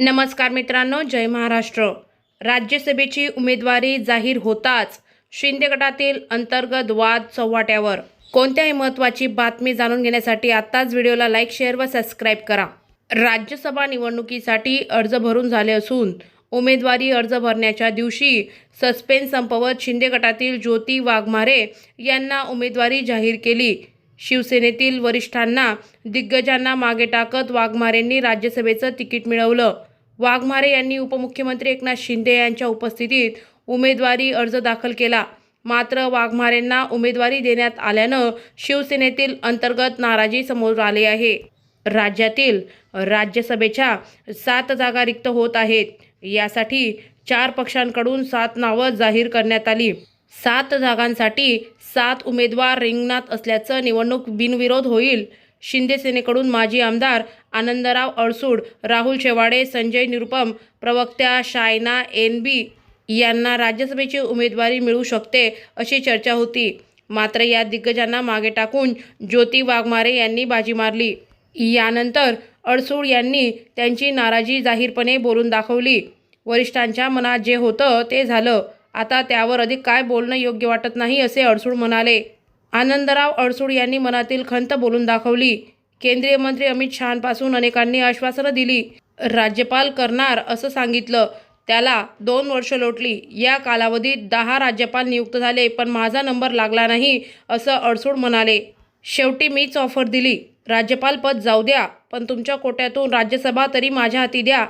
नमस्कार मित्रांनो, जय महाराष्ट्र। राज्यसभेची उमेदवारी जाहीर होताच शिंदे गटातील अंतर्गत वाद चव्हाट्यावर। कोणत्याही महत्त्वाची बातमी जाणून घेण्यासाठी आताच व्हिडिओला लाईक, शेअर व सबस्क्राईब करा। राज्यसभा निवडणुकीसाठी अर्ज भरून झाले असून उमेदवारी अर्ज भरण्याच्या दिवशी सस्पेन्स संपवत शिंदे गटातील ज्योती वाघमारे यांना उमेदवारी जाहीर केली। शिवसेनेतील वरिष्ठांना, दिग्गजांना मागे टाकत वाघमारेंनी राज्यसभेचं तिकीट मिळवलं। वाघमारे यांनी उपमुख्यमंत्री एकनाथ शिंदे यांच्या उपस्थितीत उमेदवारी अर्ज दाखल केला। मात्र वाघमारेंना उमेदवारी देण्यात आल्यानं शिवसेनेतील अंतर्गत नाराजी समोर आली आहे। राज्यातील राज्यसभेच्या 7 जागा रिक्त होत आहेत। यासाठी 4 पक्षांकडून 7 नावं जाहीर करण्यात आली। 7 जागांसाठी 7 उमेदवार रिंगणात असल्याचं निवडणूक बिनविरोध होईल। शिंदे सेनेकडून माजी आमदार आनंदराव अडसूळ, राहुल शेवाळे, संजय निरुपम, प्रवक्त्या शायना एन.बी. यांना राज्यसभेची उमेदवारी मिळू शकते अशी चर्चा होती। मात्र या दिग्गजांना मागे टाकून ज्योती वाघमारे यांनी बाजी मारली। यानंतर अडसूळ यांनी त्यांची नाराजी जाहीरपणे बोलून दाखवली। वरिष्ठांच्या मनात जे होतं ते झालं, आता त्यावर अधिक काय बोलणं योग्य वाटत नाही असे अडसूळ म्हणाले। आनंदराव अडसूळ यांनी मनातील खंत बोलून दाखवली। केंद्रीय मंत्री अमित शहांपासून अनेकांनी आश्वासनं दिली, राज्यपाल करणार असं सांगितलं। त्याला 2 वर्ष लोटली। या कालावधीत 10 राज्यपाल नियुक्त झाले, पण माझा नंबर लागला नाही असं अडसूळ म्हणाले। शेवटी मीच ऑफर दिली, राज्यपाल पद जाऊ द्या, पण तुमच्या कोट्यातून राज्यसभा तरी माझ्या हाती द्या।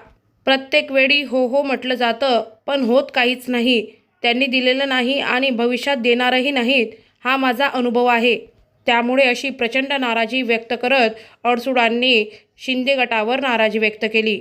प्रत्येक वेळी हो हो म्हटलं जातं, पण होत काहीच नाही। त्यांनी दिलेलं नाही आणि भविष्यात देणारही नाहीत, हा माझा अनुभव आहे। त्यामुळे अशी प्रचंड नाराजी व्यक्त करत अडसूळांनी शिंदे गटावर नाराजी व्यक्त केली।